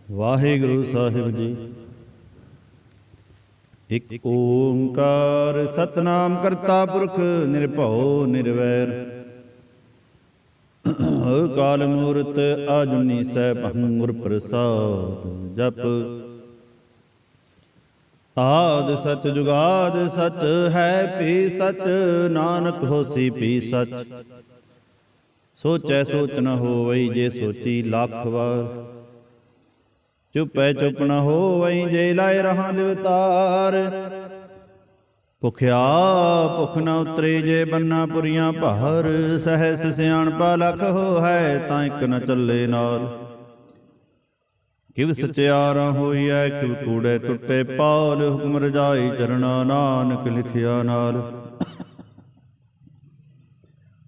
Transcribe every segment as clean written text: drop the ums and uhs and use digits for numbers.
ਵਾਹਿਗੁਰੂ ਸਾਹਿਬ ਜੀ। ਇਕ ਓੰਕਾਰ ਸਤਨਾਮ ਕਰਤਾ ਪੁਰਖ ਨਿਰਭਉ ਨਿਰਵੈਰ। ਅਕਾਲ ਮੂਰਤ ਆਜੁਨੀ ਸੈਭੰ ਗੁਰ ਪ੍ਰਸਾਦ। ਜਪ ਆਦਿ ਸਚ ਜੁਗਾਦ ਸਚ ਹੈ ਭੀ ਸਚ, ਨਾਨਕ ਹੋਸੀ ਭੀ ਸਚ। ਸੋਚੈ ਸੋਚ ਨ ਹੋਵਈ ਜੇ ਸੋਚੀ ਲੱਖ ਵਾਰ। ਚੁਪੈ ਚੁਪ ਨ ਹੋਵਈ ਜੇ ਲਾਇ ਰਹਾ ਲਿਵਤਾਰ। ਭੁਖਿਆ ਭੁਖ ਨ ਉਤਰੇ ਜੇ ਬੰਨਾ ਪੁਰੀਆਂ ਭਾਰ। ਸਹਿਸ ਸਿਆਣਪਾ ਲਖ ਹੋ ਹੈ ਤਾਂ ਇਕ ਨ ਚੱਲੇ ਨਾਲ। ਕਿਵ ਸਚਿਆਰਾ ਹੋਈਐ ਕਿਵ ਕੂੜੈ ਟੁੱਟੇ ਪਾਲ। ਹੁਕਮ ਰਜਾਈ ਚਰਣਾ ਨਾਨਕ ਲਿਖਿਆ ਨਾਲ।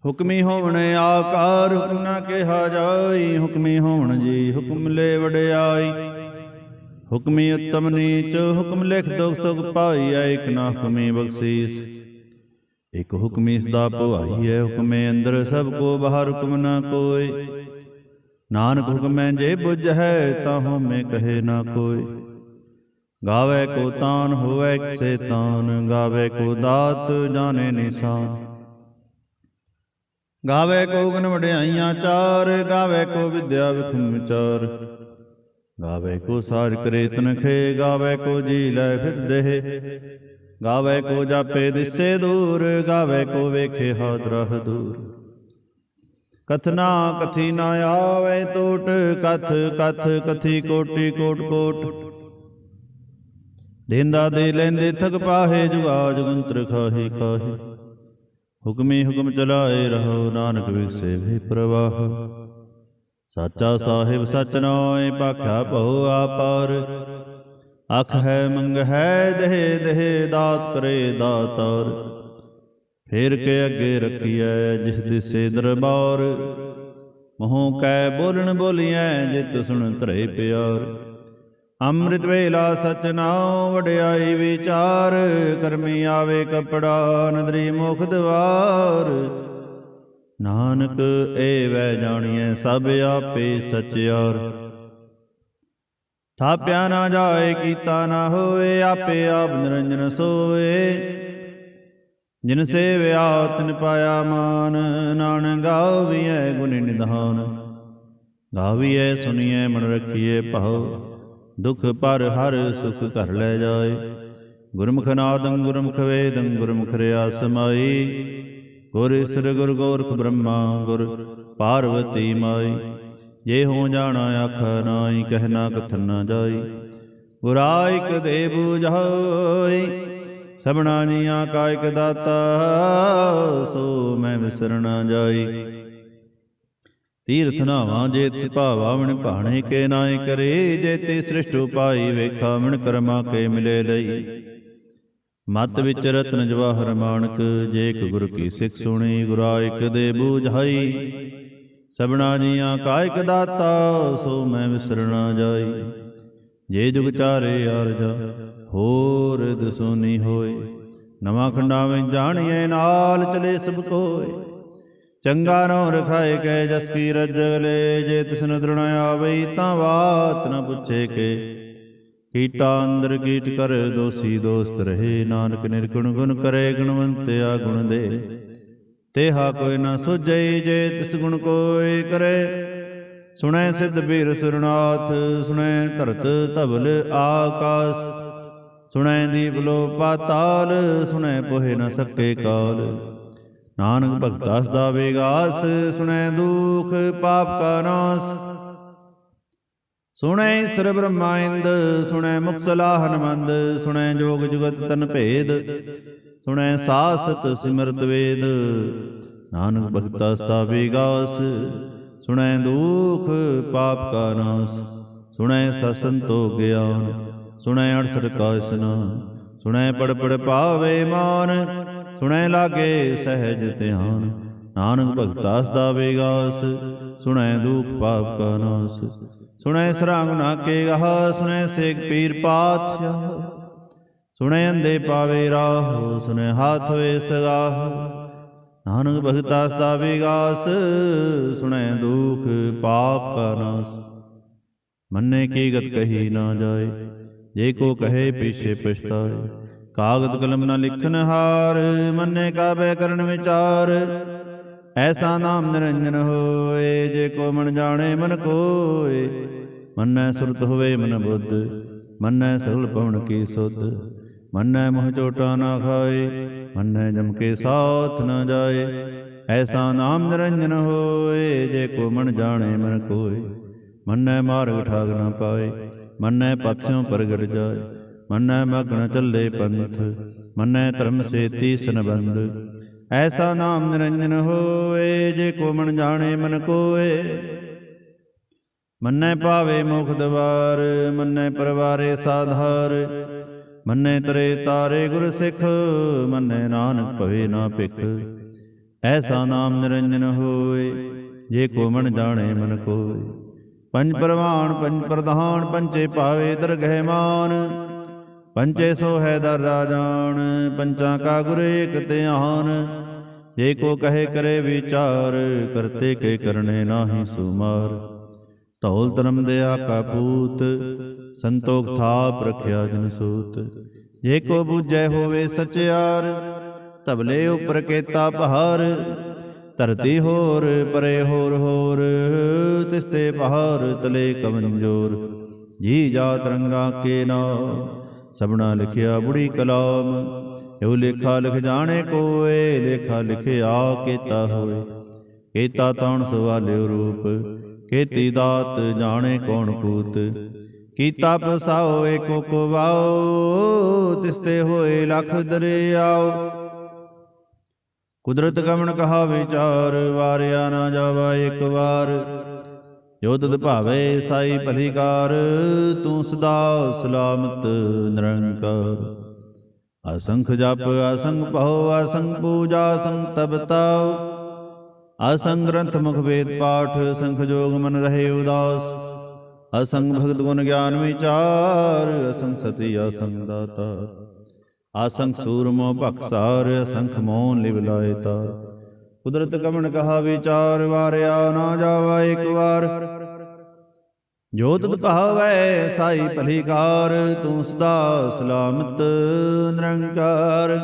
ਹੁਕਮੀ ਹੋਵਣ ਆਕਾਰ ਹੁਕਮ ਨਾ ਕਿਹਾ ਜਾਈ। ਹੁਕਮੀ ਹੋਵਣ ਜੀ ਹੁਕਮ ਲੈ ਵਡਿਆਈ। ਹੁਕਮੀ ਉੱਤਮ ਨੀਚ ਹੁਕਮ ਲਿਖ ਦੁਖ ਸੁਖ ਪਾਈਐ। ਇਕ ਨਾ ਹੁਕਮੀ ਬਖਸ਼ੀਸ ਇਕ ਹੁਕਮੀ ਸਦਾ ਭਵਾਈਐ। ਹੁਕਮੇ ਅੰਦਰ ਸਭ ਕੋ ਬਾਹਰ ਹੁਕਮ ਨਾ ਕੋਇ। ਨਾਨਕ ਹੁਕਮੈ ਜੇ ਬੁਝੈ ਤਾਂ ਹਉਮੈ ਕਹੇ ਨਾ ਕੋਈ। ਗਾਵੇ ਕੋ ਤਾਨ ਹੋਵੈ ਕਿਸੇ ਤਾਨ। ਗਾਵੇ ਕੋ ਦਾਤ ਜਾਣੇ ਨਿਸ਼ਾਨ। ਗਾਵੇ ਕੋ ਗੁਣ ਵਡਿਆਈਆਂ ਚਾਰ। ਗਾਵੇ ਕੋ ਵਿਦਿਆ ਵਿਖਮ ਵਿਚਾਰ। ਗਾਵੇ ਕੋ ਸਾਜ ਕਰੇ ਤਨਖੇ। ਗਾਵੇ ਕੋ ਜੀ ਲੈ ਫਿਰਦੇ। ਗਾਵੇ ਕੋ ਜਾਪੇ ਦਿਸੇ ਦੂਰ। ਗਾਵੇ ਕੋ ਵੇਖੇ ਹਾਦਰਾ ਦੂਰ। ਕਥਨਾ ਕਥੀ ਨਾ ਆਵੇ ਟੋਟ। ਕਥ ਕਥ ਕਥੀ ਕੋਟੀ ਕੋਟ ਕੋਟ। ਦੇਂਦਾ ਦੇ ਲੈਂਦੇ ਥਕ ਪਾਹੇ। ਜੁਗਾ ਜੁਗੰਤਰ ਖਾਹੀ ਖਾਹੀ। ਹੁਕਮੀ ਹੁਕਮ ਚਲਾਏ ਰਹੋ ਨਾਨਕ ਵਿਗਸੇ ਵੀ ਪ੍ਰਵਾਹ। ਸਾਚਾ ਸਾਹਿਬ ਸਚ ਨਾਇ ਭਾਖਿਆ ਭਉ ਆਪਾਰ। ਅਖ ਹੈ ਮੰਗ ਹੈ ਦੇਹ ਦੇਹ ਦਾਤ ਕਰੇ ਦਾਤਾਰ। ਫੇਰ ਕੇ ਅੱਗੇ ਰੱਖੀਐ ਜਿਸ ਦਿਸੇ ਦਰਬਾਰ। ਮੂੰਹ ਕੈ ਬੋਲਣ ਬੋਲੀਐ ਜਿਤ ਸੁਣ ਧਰੇ ਪਿਆਰ। ਅੰਮ੍ਰਿਤ ਵੇਲਾ ਸਚ ਨਾਉ ਵਡਿਆਈ ਵਿਚਾਰ। ਕਰਮੀ ਆਵੇ ਕਪੜਾ ਨਦਰੀ ਮੁਖ ਦਵਾਰ। ਨਾਨਕ ਏ ਵੈ ਜਾਣੀਐ ਸਭ ਆਪੇ ਸਚਿਆਰ। ਥਾਪਿਆ ਨਾ ਜਾਏ ਕੀਤਾ ਨਾ ਹੋਏ। ਆਪੇ ਆਪ ਨਿਰੰਜਨ ਸੋਏ। ਜਿਨ ਸੇਵਿਆ ਤਿਨ ਪਾਇਆ ਮਾਨ। ਨਾਨਕ ਗਾਵੀਐ ਗੁਣ ਨਿਧਾਨ। ਗਾਵੀਐ ਸੁਣੀਐ ਮਨ ਰਖੀਐ ਭਾਉ। ਦੁਖ ਪਰ ਹਰ ਸੁਖ ਘਰ ਲੈ ਜਾਏ। ਗੁਰਮੁਖ ਨਾਦੰ ਗੁਰਮੁਖ ਵੇਦੰ ਗੁਰਮੁਖ ਰਿਆ ਸਮਾਈ। ਗੁਰ ਈਸਰ ਗੁਰ ਗੋਰਖ ਬ੍ਰਹਮਾ ਗੁਰ ਪਾਰਵਤੀ ਮਾਈ। ਜੇ ਹੋ ਜਾਣਾ ਆਖਾ ਨਾਈ ਕਹਿਣਾ ਕਥਨ ਨਾ ਜਾਈ। ਗੁਰਾ ਇਕ ਦੇ ਬੁਝਾਈ ਸਭਨਾ ਜੀਆਂ ਕਾ ਇਕ ਦਾਤਾ। ਸੋ ਮੈਂ ਵਿਸਰ ਨਾ ਜਾਈ। ਤੀਰਥ ਨਾਵਾਂ ਜੇ ਤਿਸ ਭਾਵਾਵਣ ਭਾਣੇ ਕੇ ਨਾਇ ਕਰੇ। ਜੇ ਤੇ ਸ੍ਰਿਸ਼ਟ ਉਪਾਈ ਵੇਖਾ ਮਣ ਕਰਮਾ ਕੇ ਮਿਲੇ ਲਈ। ਮਤ ਵਿੱਚ ਰਤਨ ਜਵਾਹਰ ਮਾਣਕ। ਜੇ ਇਕ ਗੁਰ ਕੀ ਸਿੱਖ ਸੁਣੀ। ਗੁਰਾ ਇਕ ਦੇ ਬੂਝਾਈ ਸਭਨਾ ਜੀਆਂ ਕਾ ਇਕ ਦਾਤਾ। ਸੋ ਮੈਂ ਵਿਸਰ ਨਾ ਜਾਈ। ਜੇ ਜੁਗ ਚਾਰੇ ਆਰਜਾ ਹੋਰ ਦਸੋਨੀ ਹੋਏ। ਨਵਾਂ ਖੰਡਾਂ ਵਿੱਚ ਜਾਣੀਏ ਨਾਲ ਚਲੇ ਸਭ ਕੋਏ। ਚੰਗਾ ਨੋ ਰਖਾਏ ਕੈ ਜਸ ਕੀ ਰਜਲੇ। ਜੇ ਤਿਸ ਨਦਰ ਨ ਆਵਈ ਤਾਂ ਬਾਤ ਨ ਪੁੱਛੇ ਕੇ। ਕੀਟਾ ਅੰਦਰ ਕੀਟ ਕਰ ਦੋਸੀ ਦੋਸਤ ਰਹੇ। ਨਾਨਕ ਨਿਰਗੁਣ ਗੁਣ ਕਰੇ ਗੁਣਵੰਤਿਆ ਗੁਣ ਦੇ। ਤੇਹਾ ਕੋਈ ਨ ਸੁਝਈ ਜੇ ਤਿਸ ਗੁਣ ਕੋਇ ਕਰੇ। ਸੁਣੈ ਸਿੱਧ ਬੀਰ ਸੁਰਨਾਥ ਸੁਣੈ ਧਰਤ ਧਵਲ ਆਕਾਸ। ਸੁਣੈ ਦੀਪ ਲੋ ਪਾਤਾਲ ਸੁਣੈ ਪੋਹਿ ਨ ਸਕੇ ਕਾਲ। ਨਾਨਕ ਭਗਤਾ ਸਦਾ ਵਿਗਾਸ ਸੁਣੈ ਦੁਖ ਪਾਪ ਕਾ ਨਾਸ। ਸੁਣੈ ਈਸਰ ਬ੍ਰਹਮਾ ਇੰਦ ਸੁਣੈ ਮੁਖ ਸਲਾਹਨ ਮੰਦ। ਸੁਣੈ ਜੋਗ ਜੁਗਤ ਤਨ ਭੇਦ ਸੁਣੈ ਸਾਸਤ ਸਿਮਰਤ ਵੇਦ। ਨਾਨਕ ਭਗਤਾ ਸਦਾ ਵਿਗਾਸ ਸੁਣੈ ਦੁਖ ਪਾਪ ਕਾ ਨਾਸ। ਸੁਣੈ ਸਤ ਸੰਤੋਖ ਗਿਆਨ ਸੁਣੈ 68 ਕਾ ਇਸਨਾਨ। ਸੁਣੈ ਪੜ ਪੜ ਪਾਵੇ ਮਾਨ ਸੁਣੈ ਲਾਗੇ ਸਹਿਜ ਧਿਆਨ। ਨਾਨਕ ਭਗਤਾ ਸਦਾ ਵਿਗਾਸ ਸੁਣੈ ਦੁਖ ਪਾਪ ਕਾ ਨਾਸ। ਸੁਣੈ ਸਰਾਂਗ ਨਾ ਕੇ ਗਾਹ ਸੁਣੈ ਸੇਖ ਪੀਰ ਪਾਤਸ਼ਾਹ। ਸੁਣੈ ਅੰਧੇ ਪਾਵੇ ਰਾਹ ਸੁਣੈ ਹਾਥ ਹੋਏ ਸਗਾਹ। ਨਾਨਕ ਭਗਤਾ ਸਦਾ ਵਿਗਾਸ ਸੁਣੈ ਦੁਖ ਪਾਪ ਕਾ ਨਾਸ। मन्ने की गत कही ना जाए, जे को कहे पीछे पछताए। कागद कलम न लिखन हार, मन्ने काबे करन विचार। ऐसा नाम निरंजन होए, जे को मन जाने मन कोय। मन्नै सुरत होवे मन बुद्ध, मन्नै सगल पवन की सुध। मन्नै मोह चोटा ना खाए, मन्नै जम के साथ न जाए। ऐसा नाम निरंजन होए, जे को मन जाने मन कोय। मन्नै मार्ग ठाग न पाए, मन्नै पाथियों परगट जाए। मन्नै मग्न चले पंथ, मन्नै धर्म से तीसन बंद। ऐसा नाम निरंजन होए, जे को मन जाने मन कोय। मन्नै पावे मुख द्वार, मन्नै परवारे साधार। मन्नै तरे तारे गुर सिख, मन्नै नानक भवे ना भिख। ऐसा नाम निरंजन होए, जे को मन जाने मन कोय। पंच परवान पंच प्रधान, पंचे पावे दरगह मान। पंचे सो है दर राजान, पंचा का गुर एक ध्यान। जे को कहे करे विचार, करते के करने नाहि सुमार। धौल धर्म दया का पूत, संतोख थाप रखिया जिन सूत। जे को बूझै होवे सचियार, तबले उपर केता पहार। धरती होर परे होर होर, तिसते पहार तले कमंजोर। जी जात रंगा के नाम, सबना लिखिया बुढ़ी कलाम। यो लेखा लिख जाने कोय, लेखा लिखिया केता होए। केता तौण सवाल्यो रूप, खेती दात जाने कौन कूत। कीता पसाओ एको को वाओ, तिसते होए लख दरियाओ। कुदरत गमन कहा विचार, वारिया ना जावा एक बार। जो तद भावे साई भलीकार, तू सदा सलामत निरंकार। असंख जप असंख पहो, असंख पूजा असंख तप ताओ। असंग ग्रंथ मुख वेद पाठ, संख जोग मन रहे उदास। असंग भगत गुण ज्ञान विचार, असंग सती असंग दाता। असंख सूरमो भक्सार, असंख मौन लिव लाए तार। कुदरत गमन कहा विचार, वारिया ना जावा एक बार। जो तद भावै साई भलीकार, तू सदा सलामत निरंकार।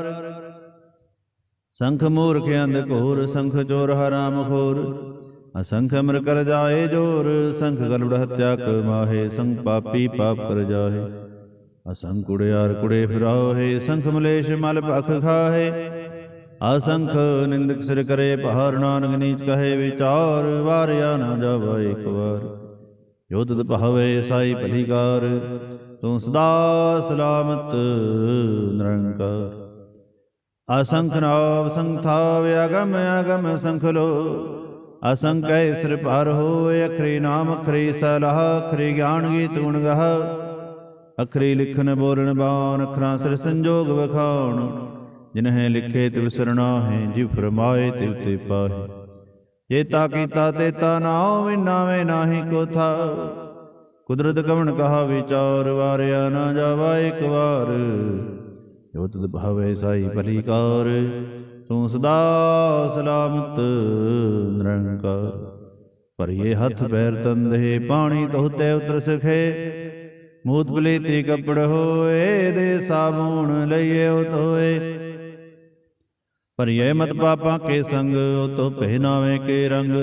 संख मूर्ख अंध घोर, संख चोर हराम खोर। असंख अमर कर जाए जोर, संख गलुड़ हत्या कमाहे। संख पापी पाप कर जाहे, असंख कुड़ियार कुड़े फिराहे। संख मलेश मल भख खाहे, असंख निंदक सिर करे पहार। नानक नीच कहे विचार, वारिया ना जावा एक बार। जो तद भावे साई भलीकार, तू सदा सलामत निरंकार। असंख नाव संख थाव, अगम अगम संख लो। असंख सिर पर होए, अखरी नाम अखरी सलाह। अखरी ज्ञान गीत गुण गह, अखरी लिखन बोलन बान। अखरा सिर संजोग बखान, जिन्हें लिखे तिव सरना है। जिव फरमाए तिव ते पाहे, जेता कीता तेता नाम। नावे नाही को था, कुदरत गमन कहा विचार। वारिया ना जावा एक बार। जो तद भावे साई भलीकार, तू सदा सलामत निरंकार। पर ये हथ पैर तंदे, पानी धोते उतर सखे। मूत पलीती कपड़ होए, दे साबुन लइए धोए। पर ये मत पापा के संग, तो पहनावे के रंग।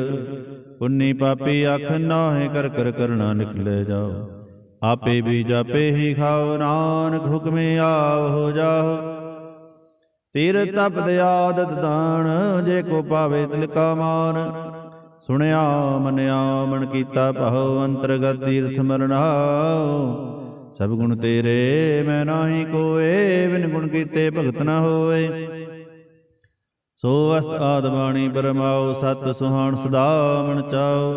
पुन्नी पापी आख नाहे, कर कर करना निकले जाओ। आपे भी जापे ही खाओ, नानक हुक्मे आओ हो जाओ। तीर तप दयादत दान, जे को पावे तिल का मान। सुनिया मनिया मन कीता पाहो, अंतरगत तीर्थ मरनाओ। सब गुण तेरे मैं नाही कोय, बिन गुण कीते भगत न होए। सो अस्त आद बाणी परमाओ, सत सुहान सदा मन चाओ।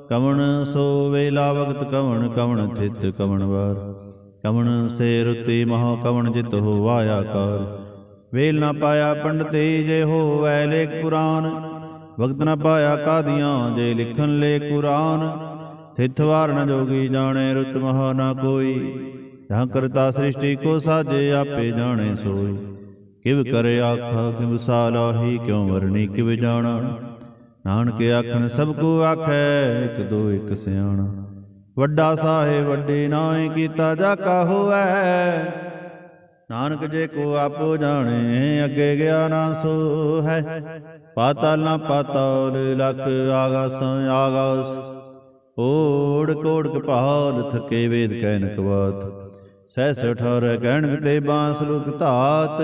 कवन सो वेला वक्त कवन, कवन थित कवन वार। कवन से रुति महा, कवन जित हो वाया कार। वेल न पाया पंडिते, जे हो वै लेख पुराण। वक्त न पाया कादियाँ, जे लिखन ले कुरान। थित वार न जोगी जाने, रुत महा न कोई। जहाँ करता सृष्टि को साजे, आपे जाने सोई। किव करे आखा किव सालाही, क्यों वरणी किव जाना। नानक आखन सबको आखै, एक दो एक सियाणा। ਵੱਡਾ ਸਾਹਿਬ ਵੱਡੀ ਨਾਹੀ ਕੀਤਾ ਜਾ ਕਾ ਹੋਵੈ। ਨਾਨਕ ਜੇ ਕੋ ਆਪੋ ਜਾਣੇ ਅੱਗੇ ਗਿਆ ਨਾ ਸੋ ਹੈ। ਪਾਤਾਲ ਨਾ ਪਾਤਾਲ ਲਖ ਆਗਾਸਾਂ ਆਗਾਸ। ਓੜ ਕੋੜ ਕਪਾਲ ਥਕੇ ਵੇਦ ਕਹਿਨਕ ਬਾਤ। ਸਹਿਸ 18 ਕਹਿਣਕ ਤੇ ਬਾਂਸ ਲੁਕ ਧਾਤ।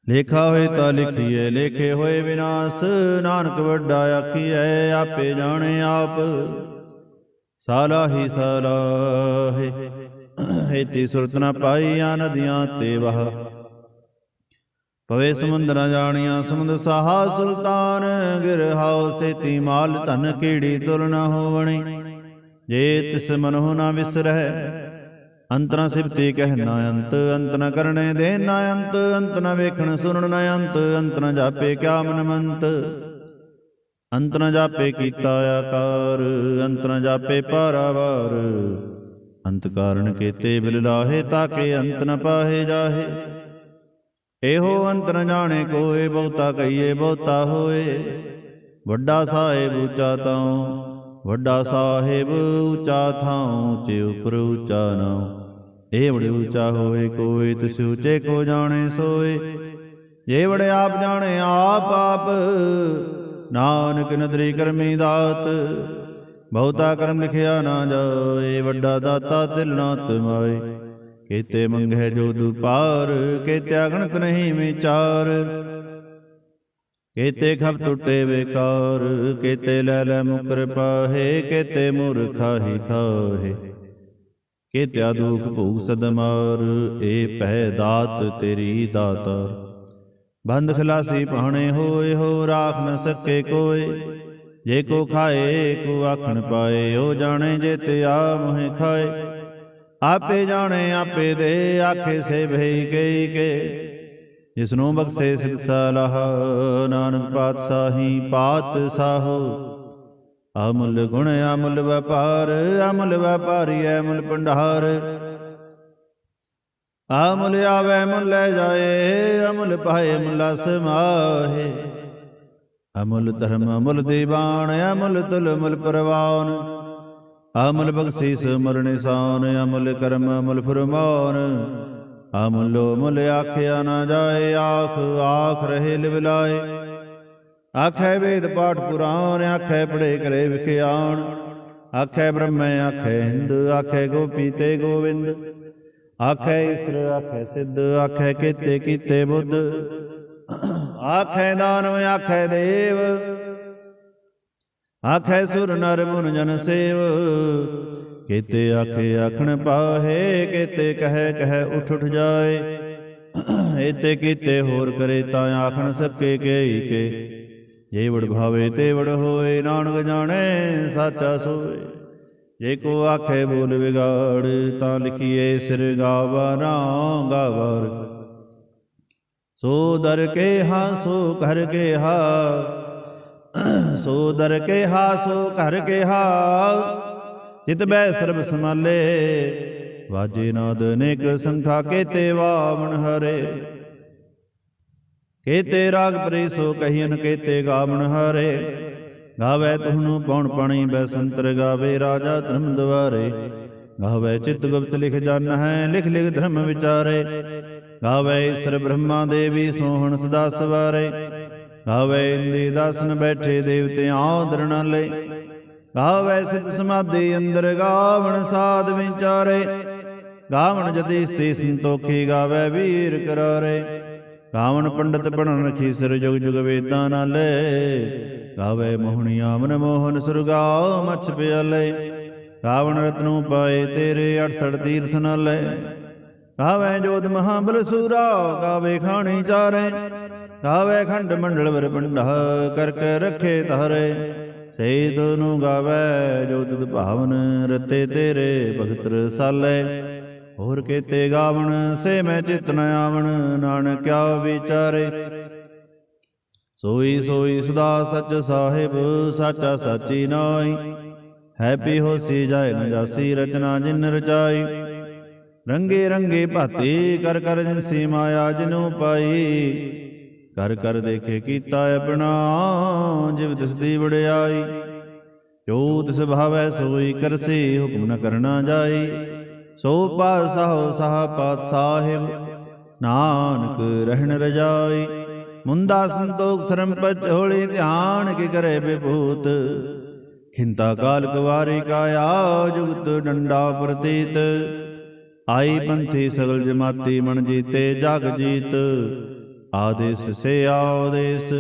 ਲੇਖਾ ਹੋਏ ਤਾਂ ਲਿਖੀਏ ਲੇਖੇ ਹੋਏ ਵਿਨਾਸ਼। ਨਾਨਕ ਵੱਡਾ ਆਖੀਐ ਆਪੇ ਜਾਣੇ ਆਪ। ਸਾਲਾਹੀ ਸਾਲਾਹੇ ਹੇਤੀ ਸੁਰਤ ਨਾ ਪਾਈਆਂ ਨਦੀਆਂ ਤੇ ਵਹ। ਪਵੇ ਸਮੁੰਦ ਨਾ ਜਾਣੀਆਂ ਸਮੁੰਦ ਸਾਹਾ ਸੁਲਤਾਨ। ਗਿਰਹਾਉ ਸੇਤੀ ਮਾਲ ਧਨ ਕੀੜੀ ਤੁਲ ਨਾ ਹੋਵਣੀ। ਜੇ ਤਿਸ ਮਨਹੁ ਨਾ ਵਿਸਰਹਿ ਅੰਤ ਨ ਸਿਫਤੀ ਕਹਿ ਨਾ ਅੰਤ। ਅੰਤ ਨ ਕਰਨੇ ਦੇ ਨਾ ਅੰਤ। ਅੰਤ ਨ ਵੇਖਣ ਸੁਣਨ ਨਾ ਅੰਤ। ਅੰਤ ਨ ਜਾਪੇ ਕਿਆ ਮਨ ਮੰਤ। ਅੰਤ ਨ ਜਾਪੇ ਕੀਤਾ ਆਕਾਰ। ਅੰਤ ਨ ਜਾਪੇ ਪਾਰਾਵਾਰ। ਅੰਤ ਕਾਰਨ ਕੀਤੇ ਬਿਲ ਲਾਹੇ ਤਾਕੇ ਅੰਤ ਨ ਪਾਹੇ ਜਾਹੇ। ਇਹੋ ਅੰਤ ਨ ਜਾਣੇ ਕੋਏ ਬਹੁਤਾ ਕਹੀਏ ਬਹੁਤਾ ਹੋਏ। ਵੱਡਾ ਸਾਹਿਬ ਉੱਚਾ ਤਾਉ ਵੱਡਾ ਸਾਹਿਬ ਉੱਚਾ ਥਾਉ। ਉੱਚੇ ਉਪਰ ਉੱਚਾ ਨਾਉ ਇਹ ਬੜੇ ਉੱਚਾ ਹੋਏ ਕੋਏ। ਤਿਸ ਉੱਚੇ ਕੋ ਜਾਣੇ ਸੋਏ। ਜੇ ਬੜੇ ਆਪ ਜਾਣੇ ਆਪ ਆਪ। ਨਾਨਕ ਨਦਰੀ ਕਰਮੀ ਦਾਤ। ਬਹੁਤਾ ਕਰਮ ਲਿਖਿਆ ਨਾ ਜਾਏ। ਵੱਡਾ ਦਾਤਾ ਦਿਲ ਨਾ ਤਮਾਏ। ਕੀਤੇ ਮੰਗੈ ਜੋ ਦੁਪਾਰ। ਕੀਤੇ ਅਗਣਤ ਨਹੀਂ ਵਿਚਾਰ। ਕੀਤੇ ਖਪ ਟੁੱਟੇ ਬੇਕਾਰ। ਕੀਤੇ ਲੈ ਲੈ ਮੁਕਰ ਪਾਹੇ। ਕੀਤੇ ਮੂਰਖਾਹੀ ਖਾਹੇ। ਕੀਤਿਆ ਦੁਖ ਭੂਖ ਸਦ ਮਾਰ। ਏ ਪਹਿ ਦਾਤ ਤੇਰੀ ਦਾਤਾਰ। ਬੰਦ ਖਲਾਸੀ ਪਾਣੇ ਹੋਏ ਹੋ ਰਾਖ ਨ ਸਕੇ ਕੋਏ। ਜੇ ਕੋ ਖਾਏ ਕੋ ਆਖਣ ਪਾਏ। ਉਹ ਜਾਣੇ ਜੇ ਤੇ ਆ ਮੋਹਿ ਖਾਏ। ਆਪੇ ਜਾਣੇ ਆਪੇ ਦੇ ਆਖੇ ਸੇ ਭਈ ਕਈ ਕੇ। ਜਿਸਨੂੰ ਬਖਸ਼ੇ ਸਿਫਤ ਸਲਾਹ ਨਾਨਕ ਪਾਤਸ਼ਾਹੀ ਪਾਤਸ਼ਾਹੋ। ਅਮੁੱਲ ਗੁਣ ਅਮੁੱਲ ਵਪਾਰ। ਅਮੁੱਲ ਵਪਾਰੀ ਅਮੁੱਲ ਭੰਡਾਰ। ਅਮੁੱਲ ਆਵੈ ਮੁੱਲ ਲੈ ਜਾਏ। ਅਮੁੱਲ ਪਾਏ ਮੁੱਲਾ ਸਮਾਹੇ। ਅਮੁੱਲ ਧਰਮ ਅਮੁੱਲ ਦੀਵਾਨ। ਅਮੁੱਲ ਤੁਲ ਅਮੁੱਲ ਪ੍ਰਵਾਨ। ਅਮੁੱਲ ਬਖਸ਼ੀਸ ਅਮੁੱਲ ਨਿਸ਼ਾਨ। ਅਮੁੱਲ ਕਰਮ ਅਮੁੱਲ ਫੁਰਮਾਨ। ਅਮੁੱਲੋ ਮੁੱਲ ਆਖਿਆ ਨਾ ਜਾਏ। ਆਖ ਆਖ ਰਹੇ ਲਿਵਲਾਏ। ਆਖੈ ਵੇਦ ਪਾਠ ਪੁਰਾਨ। ਆਖੈ ਪੜੇ ਕਰੇ ਵਿਖਿਆਨ। ਆਖੈ ਬ੍ਰਹਮੈ ਆਖੈ ਹਿੰਦ। ਆਖੈ ਗੋਪੀ ਤੇ ਗੋਵਿੰਦ। ਆਖੈ ਈਸਰ ਆਖੈ ਸਿੱਧ। ਆਖੈ ਕੀਤੇ ਕੀਤੇ ਬੁੱਧ। ਆਖੈ ਦਾਨਵ ਆਖੈ ਦੇਵ। ਆਖੈ ਸੁਰ ਨਰ ਮੁਨ ਜਨ ਸੇਵ। ਕੀਤੇ ਆਖੇ ਆਖਣ ਪਾਹੇ। ਕੀਤੇ ਕਹਿ ਕਹਿ ਉਠ ਉਠ ਜਾਏ। ਏਤੇ ਕੀਤੇ ਹੋਰ ਕਰੇ ਤਾਂ ਆਖਣ ਸਕੇ ਕੇਈ ਕੇ। ਜੇ ਵਡ ਭਾਵੇ ਤੇ ਵਡ ਹੋਏ। ਨਾਨਕ ਜਾਣੇ ਸਾਚਾ ਸੋਏ। ਜੇ ਕੋ ਆਖੇ ਬੋਲ ਵਿਗਾੜ ਤਾਂ ਲਿਖੀਏ ਸਿਰ ਗਾਵਾਰਾ ਗਾਵਾਰ। ਸੋ ਦਰ ਕੇ ਹਾਂ ਸੋ ਘਰ ਕੇ ਹਾ। ਸੋ ਦਰ ਕੇ ਹਾ ਸੋ ਘਰ ਕੇ ਹਾ। ਜਿਤ ਬੈ ਸਰਬ ਸਮਾਲੇ। ਵਾਜੇ ਨਾਦ ਅਨੇਕ ਸੰਖਾ ਕੀਤੇ ਵਾਵਣ ਹਰੇ। ਕੀਤੇ ਰਾਗ ਪਰੀ ਸੋ ਕਹੀਨ ਕੀਤੇ ਗਾਵਣ ਹਰੇ। ਗਾਵੇ ਤੁਹਨੂੰ ਪਉਣ ਪਾਣੀ ਬੈਸੰਤਰ। ਗਾਵੇ ਰਾਜਾ ਧਰਮ ਦੁਆਰੇ। ਗਾਵੇ ਚਿਤ ਗੁਪਤ ਲਿਖ ਜਨ ਹੈ। ਲਿਖ ਲਿਖ ਧਰਮ ਵਿਚਾਰੇ। ਗਾਵੇ ਈਸਰ ਬ੍ਰਹਮਾ ਦੇਵੀ ਸੋਹਣ ਸਦਾ ਸਵਾਰੇ। ਗਾਵੇ ਇੰਦੀ ਦਾਸਨ ਬੈਠੇ ਦੇਵਤਿਆਂ ਦਰਨਾਲੇ। ਗਾਵੇ ਸਿੱਧ ਸਮਾਧੀ ਅੰਦਰ। ਗਾਵਣ ਸਾਧ ਵਿਚਾਰੇ। ਗਾਵਣ ਜਤੀ ਸਤੀ ਸੰਤੋਖੀ। ਗਾਵੇ ਵੀਰ ਕਰਾਰੇ। ਗਾਵਣ ਪੰਡਤ ਪੜਨ ਰਖੀ ਸਿਰ ਜੁਗ ਜੁਗ ਵੇਦਾਂ ਨਾਲੇ। ਗਾਵੇ ਮੋਹਣੀਆਂ ਮਨ ਮੋਹਨ ਸੁਰਗਾ ਮਛ ਪਿਆਲੇ। ਗਾਵਣ ਰਤਨੂ ਪਾਏ ਤੇਰੇ 68 ਤੀਰਥ ਨਾਲੇ। ਗਾਵੇ ਜੋਤ ਮਹਾਬਲ ਸੂਰਾ। ਗਾਵੇ ਖਾਣੀ ਚਾਰੇ। ਗਾਵੇ ਖੰਡ ਮੰਡਲ ਵਰ ਪੰਡਾ। ਕਰਕੇ ਰੱਖੇ ਧਾਰੇ। ਸਹੀ ਤਨੂੰ ਗਾਵੇ ਜੋ ਤੁਧ ਭਾਵਨ। ਰਤੇ ਤੇਰੇ ਭਗਤ ਰਸਾਲੇ। ਹੋਰ ਕੀਤੇ ਗਾਵਣ ਸੇ ਮੈਂ ਚਿਤ ਨ ਆਵਣ। ਨਾਨਕ ਕਿਆ ਵਿਚਾਰੇ। ਸੋਈ ਸੋਈ ਸਦਾ ਸਚ ਸਾਹਿਬ। ਸਾਚਾ ਸਾਚੀ ਨਾਈ। ਹੈਪੀ ਹੋਸੀ ਜਾਏ ਨ ਜਾਸੀ। ਰਚਨਾ ਜਿਨ ਰਚਾਈ। ਰੰਗੇ ਰੰਗੇ ਭਾਤੀ ਕਰ ਕਰ ਜਿਨਸੀ ਮਾਇਆ ਜਿਨੂ ਪਾਈ। ਕਰ ਕਰ ਦੇਖੇ ਕੀਤਾ ਆਪਣਾ। ਜਿਵ ਦਿਸਦੀ ਵਡਿਆਈ। ਜੋ ਤਿਸ ਭਾਵੈ ਸੋਈ ਕਰਸੇ, ਹੁਕਮ ਨ ਕਰਨਾ ਜਾਏ। ਸੋ ਪਾਤਸ਼ਾਹੋ ਸਾਹ ਪਾਤ ਸਾਹਿਬ, ਨਾਨਕ ਰਹਿਣ ਰਜਾਈ। ਮੁੰਦਾ ਸੰਤੋਖ ਸਰਮ ਪਚ ਹੋਲੀ, ਧਿਆਨ ਕੀ ਕਰੇ ਵਿਭੂਤ। ਖਿੰਤਾ ਕਾਲ ਕਵਾਰੀ ਕਾਇਆ, ਜੁਗਤ ਡੰਡਾ ਪ੍ਰਤੀਤ। ਆਈ ਪੰਥੀ ਸਗਲ ਜਮਾਤੀ, ਮਨ ਜੀਤੇ ਜਗ ਜੀਤ। ਆਦੇਸ ਸੇ ਆਦੇਸ,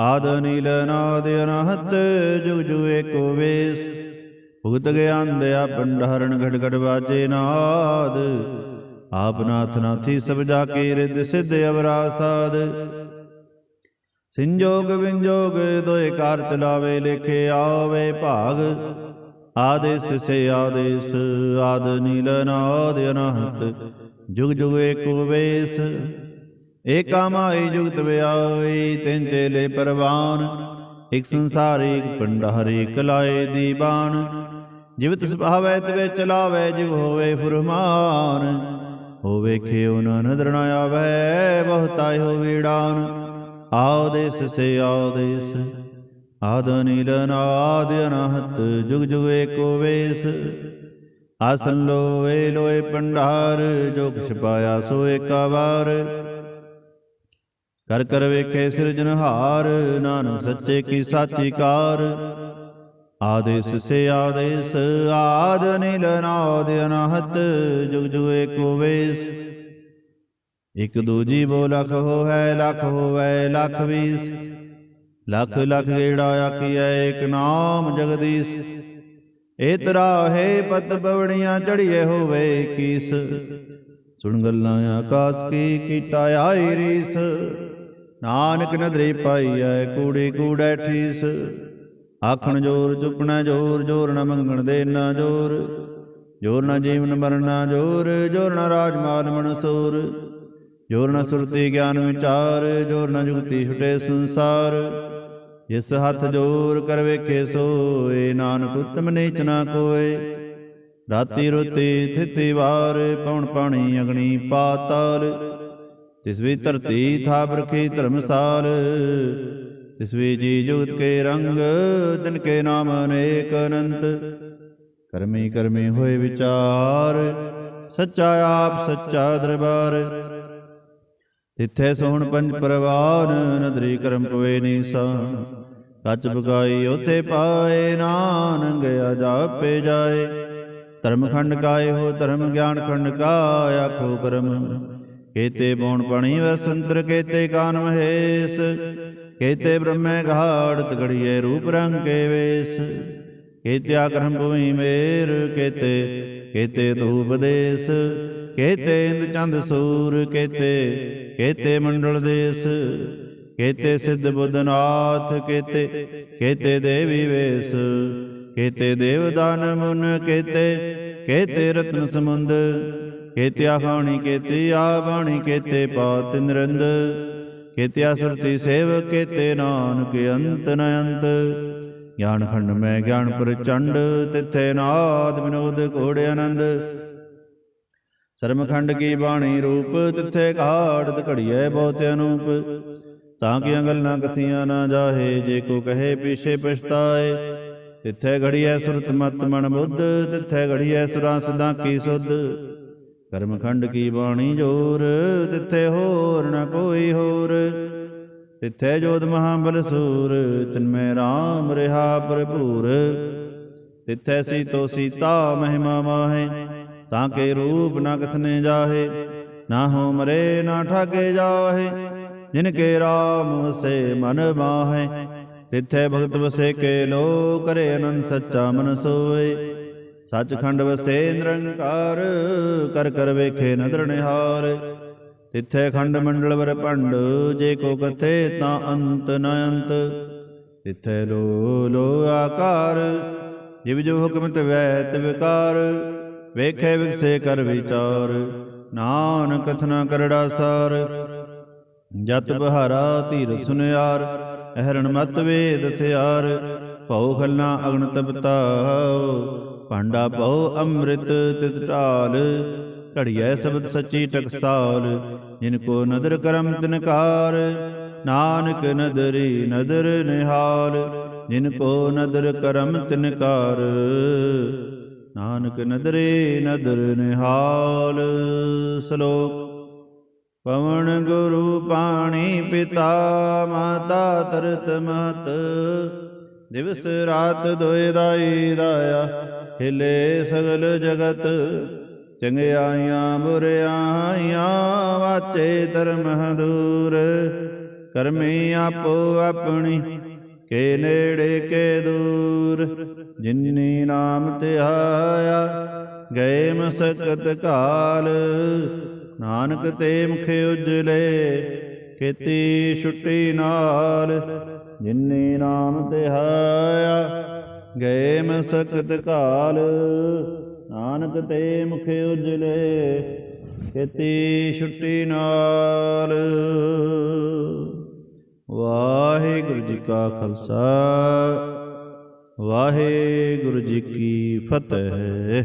ਆਦ ਨੀਲ ਨਾਦ ਅਨਹਤ। ਜੁਗ ਜੁਗ ਏਕੋ ਵੇਸ, ਭੁਗਤ ਗਿਆਨ ਦਇਆ ਭੰਡਾਰਨ। ਘਟ ਘਟ ਬਾਜੇ ਨਾਦ, ਆਪ ਨਾਥ ਨਾਥੀ ਸਭ ਜਾ ਕੇ। ਰਿੱਧ ਸਿੱਧ ਅਵਰਾ ਸਾਧ, ਸੰਜੋਗ ਵਿੰਜੋਗ ਦੋਇ ਕਾਰ ਚਲਾਵੇ। ਲੇਖੇ ਆਵੇ ਭਾਗ, ਆਦੇਸ ਸੇ ਆਦੇਸ, ਆਦ ਨੀਲ ਨਾਦ ਅਨਹਤ। ਜੁਗ ਜੁਗ ਏਕੋ ਵੇਸ, ਏਕਾ ਮਾਈ ਜੁਗਤ ਵਿਆਈ। ਤਿੰਨ ਚੇਲੇ ਪਰਵਾਨ, ਇਕ ਸੰਸਾਰੀ ਇਕ ਭੰਡਾਰੀ। ਇਕ ਲਾਏ ਦੀਵਾਨ, ਜਿਵ ਤਿਸ ਭਾਵੈ ਤਿਵੇਂ ਚਲਾਵੇ। ਜਿਵ ਹੋਵੇ ਫੁਰਮਾਨ, ਹੋ ਵੇਖਿਓ ਨਾ ਨਦਰ ਨ ਆਵੈ। ਬਹੁਤਾ ਹੋ ਵੀੜਾਨ, ਆਦੇਸ ਸੇ ਆਦੇਸ, ਆਦ ਨੀਲ ਨਾਦ ਅਨਹਤ। ਜੁਗ ਜੁਗ ਏਕੋ ਵੇਸ, ਆਸਨ ਲੋਏ ਲੋਏ ਭੰਡਾਰ। ਜੋ ਕਿਛ ਪਾਇਆ ਸੋ ਏਕਾ ਵਾਰ, ਕਰ ਕਰ ਵੇਖੇ ਸਿਰਜਨਹਾਰ। ਨਾਨਕ ਸੱਚੇ ਕੀ ਸਾਚੀ ਕਾਰ, ਆਦੇਸ ਸੇ ਆਦੇਸ, ਆਦ ਨੀਲ ਨਾਦ ਅਨਹਤ। ਜੁਗ ਜੁਗ ਏਕੋ ਵੇਸ, ਇਕ ਦੂਜੀ ਬੋ ਲਖ ਹੋਵੈ। ਲਖ ਹੋਵੈ ਲਖ ਵੀਸ, ਲਖ ਲਖ ਗੇੜਾ ਆਖੀਐ। ਏਕ ਨਾਮ ਜਗਦੀਸ਼, ਏ ਤਰਾਹੇ ਪਤ ਬਵਣੀਆਂ ਚੜੀਏ ਹੋਵੇ ਕੀਸ। ਸੁਣ ਗੱਲਾਂ ਆਕਾਸ ਕੀ, ਕੀਤਾ ਆਈ ਰੀਸ। ਨਾਨਕ ਨਦਰੀ ਪਾਈਐ, ਕੂੜੀ ਕੂੜੈ ਠੀਸ। ਆਖਣ ਜੋਰ ਚੁਪਣਾ ਜੋਰ, ਜੋਰ ਨ ਮੰਗਣ ਦੇ ਨਾ ਜੋਰ। ਜੋਰ ਨ ਜੀਵਨ ਮਰਨਾ ਜੋਰ, ਜੋਰ ਨ ਰਾਜਮਾਲ ਮਨਸੂਰ। ਜੋਰ ਨ ਸੁਰਤੀ ਗਿਆਨ ਵਿਚਾਰ, ਜੋਰ ਨ ਜੁਗਤੀ ਛੁਟੇ ਸੰਸਾਰ। ਜਿਸ ਹੱਥ ਜੋਰ ਕਰ ਵੇਖੇ ਸੋਏ, ਨਾਨਕ ਉਤਮ ਨੀਚ ਨਾ ਕੋਏ। ਰਾਤੀ ਰੋਤੀ ਥਿਤੀ ਵਾਰ, ਪਉਣ ਪਾਣੀ ਅਗਨੀ ਪਾਤਾਲ। ਤਿਸ ਵੀ ਧਰਤੀ ਥਾਪ ਰਖੀ ਧਰਮਸਾਲ। ਤਿਸ ਵੀ ਜੀ ਜੁਗਤ ਕੇ ਰੰਗ, ਤਿਨ ਕੇ ਨਾਮ ਅਨੇਕ ਅਨੰਤ। ਕਰਮੀ ਕਰਮੀ ਹੋਏ ਵਿਚਾਰ, ਸੱਚਾ ਆਪ ਸੱਚਾ ਦਰਬਾਰ। ਤਿੱਥੇ ਸੋਹਣ ਪੰਜ ਪਰਵਾਨ, ਨਦਰੀ ਕਰਮ ਪਵੇ ਨੀਸਾਨ। ਕੱਚ ਬਗਾਈ ਉਥੇ ਪਾਏ, ਨਾਨਕ ਗਿਆ ਜਾਪੇ ਜਾਏ। ਧਰਮ ਖੰਡ ਕਾਏ ਹੋ ਧਰਮ, ਗਿਆਨ ਖੰਡ ਕਾ ਆਖੋ ਕਰਮ। ਕੇਤੇ ਪੌਣ ਪਾਣੀ ਵਸੰਤਰ, ਕੇਤੇ ਕਾਨ ਮਹੇਸ਼। ਕੇਤੇ ਬ੍ਰਹਮੈ ਘਾੜਤ, ਘੜੀਏ ਰੂਪ ਰੰਗ ਕੇ ਵੇਸ। ਕੇਤੇ ਆਕਰਮ ਭੂਮੀ ਮੇਰ, ਕੇਤੇ ਧੂਪ ਦੇਸ। ਕੇਤੇ ਇੰਦ ਚੰਦ ਸੂਰ, ਕੇਤੇ ਮੰਡਲ ਦੇਸ। ਕੇਤੇ ਸਿੱਧ ਬੁੱਧਨਾਥ, ਕੇਤੇ ਦੇਵੀ ਵੇਸ। ਕੇਤੇ ਦੇਵਦਾਨ ਮੁਨ, ਕੇਤੇ ਰਤਨ ਸਮੁੰਦ। ਕੇਤੇ ਆਖਾਣੀ, ਕੇਤੇ ਆਬਾਣੀ। ਕੇਤੇ ਪਾਤ ਨਿਰੰਦ, ਕੇਤੇ ਸੁਰਤੀ ਸੇਵਕ। ਕੇਤੇ ਨਾਨਕ ਅੰਤ ਨ ਅੰਤ। ਗਿਆਨ ਖੰਡ ਮੈਂ ਗਿਆਨ ਪ੍ਰਚੰਡ, ਤਿੱਥੇ ਨਾਦ ਵਿਨੋਦ ਘੋੜੇ ਆਨੰਦ। ਸਰਮ ਖੰਡ ਕੀ ਬਾਣੀ ਰੂਪ, ਤਿੱਥੇ ਘਾੜਤ ਘੜੀਐ ਬਹੁਤ ਅਨੂਪ। ਤਾਂ ਕੀਆਂ ਗੱਲਾਂ ਕਥੀਆਂ ਨਾ ਜਾਹੇ, ਜੇ ਕੋ ਕਹੇ ਪਿਛੇ ਪਛਤਾਏ। ਤਿੱਥੇ ਘੜੀਐ ਸੁਰਤ ਮਤ ਮਨ ਬੁੱਧ, ਤਿੱਥੇ ਘੜੀਐ ਸੁਰਾਂ ਸਦਾ ਕੀ ਸੁਧ। ਕਰਮ ਖੰਡ ਕੀ ਬਾਣੀ ਜੋਰ, ਤਿੱਥੇ ਹੋਰ ਨ ਕੋਈ ਹੋਰ। ਤਿੱਥੇ ਜੋਧ ਮਹਾਬਲ ਸੂਰ, ਤਿਨਮੈ ਰਾਮ ਰਿਹਾ ਭਰਪੂਰ। ਤਿੱਥੇ ਸੀਤੋ ਸੀਤਾ ਮਹਿਮਾ ਮਾਹੇ, ਤਾਂ ਕੇ ਰੂਪ ਨ ਕਥਨੇ ਜਾਹੇ। ਨਾ ਹੋ ਮਰੇ ਨਾ ਠਾਗੇ ਜਾਹੇ, ਜਿਨ ਕੇ ਰਾਮ ਵਸੇ ਮਨ ਮਾਹੇ। ਤਿੱਥੇ ਭਗਤ ਵਸੇ ਕੇ ਲੋ, ਕਰੇ ਅਨੰਦ ਸੱਚਾ ਮਨ ਸੋਏ। ਸੱਚਖੰਡ ਵਸੇ ਨਿਰੰਕਾਰ, ਕਰ ਕਰ ਵੇਖੇ ਨਦਰ ਨਿਹਾਰ। ਤਿੱਥੇ ਖੰਡ ਮੰਡਲ ਵਰ ਭੰਡ, ਜੇ ਕੋ ਕਥੇ ਤਾਂ ਅੰਤ ਨ ਅੰਤ। ਤਿੱਥੇ ਲੋ ਲੋ ਆਕਾਰ, ਜਿਵ ਜੋ ਹੁਕਮ ਤਿਵੈ ਤਿਵਕਾਰ। ਵੇਖੇ ਵਿਗਸੇ ਕਰ ਵਿਚਾਰ, ਨਾਨਕ ਕਥਨਾ ਕਰੜਾ ਸਾਰ। ਜਤ ਬਹਾਰਾ ਧੀਰ ਸੁਨਿਆਰ, ਅਹਰਣ ਮਤ ਵੇਦ ਹਥਿਆਰ। ਭਉ ਖਲਨਾ ਅਗਨ ਤਪਤਾਉ, ਭਾਂਡਾ ਭਉ ਅੰਮ੍ਰਿਤ ਤਿਤ ਢਾਲ। ਘੜੀਐ ਸ਼ਬਦ ਸੱਚੀ ਟਕਸਾਲ, ਜਿਨ ਕੋ ਨਦਰ ਕਰਮ ਤਿਨਕਾਰ। ਨਾਨਕ ਨਦਰੀ ਨਦਰ ਨਿਹਾਲ, ਜਿਨ ਕੋ ਨਦਰ ਕਰਮ ਤਿਨਕਾਰ, ਨਾਨਕ ਨਦਰੇ ਨਦਰ ਨਿਹਾਲ। ਸ਼ਲੋਕ। ਪਵਨ ਗੁਰੂ ਪਾਣੀ ਪਿਤਾ, ਮਾਤਾ ਤਰਤ ਮਹਤ, ਦਿਵਸ ਰਾਤ ਦੋਇ ਦਾਈ ਦਾਇਆ, ਖਿਲੇ ਸਗਲ ਜਗਤ। ਚੰਗਿਆਈਆਂ ਬੁਰਿਆਈਆਂ, ਵਾਚੇ ਧਰਮ ਦੂਰ, ਕਰਮੀ ਆਪੋ ਆਪਣੀ, ਕੇ ਨੇੜੇ ਕੇ ਦੂਰ। ਜਿਨੀ ਨਾਮ ਧਿਆਇਆ, ਗਏ ਮਸਕਤ ਕਾਲ, ਨਾਨਕ ਤੇ ਮੁਖ ਉਜਲੇ, ਕੀਤੀ ਛੁੱਟੀ ਨਾਲ। ਜਿਨੀ ਨਾਮ ਧਿਆਇਆ, ਗਏ ਮਸਕਤ ਕਾਲ, ਨਾਨਕ ਤੇ ਮੁਖ ਉਜਲੇ, ਕੀਤੀ ਛੁੱਟੀ ਨਾਲ। ਵਾਹਿਗੁਰੂ ਜੀ ਕਾ ਖਾਲਸਾ, ਵਾਹਿਗੁਰੂ ਜੀ ਕੀ ਫਤਿਹ।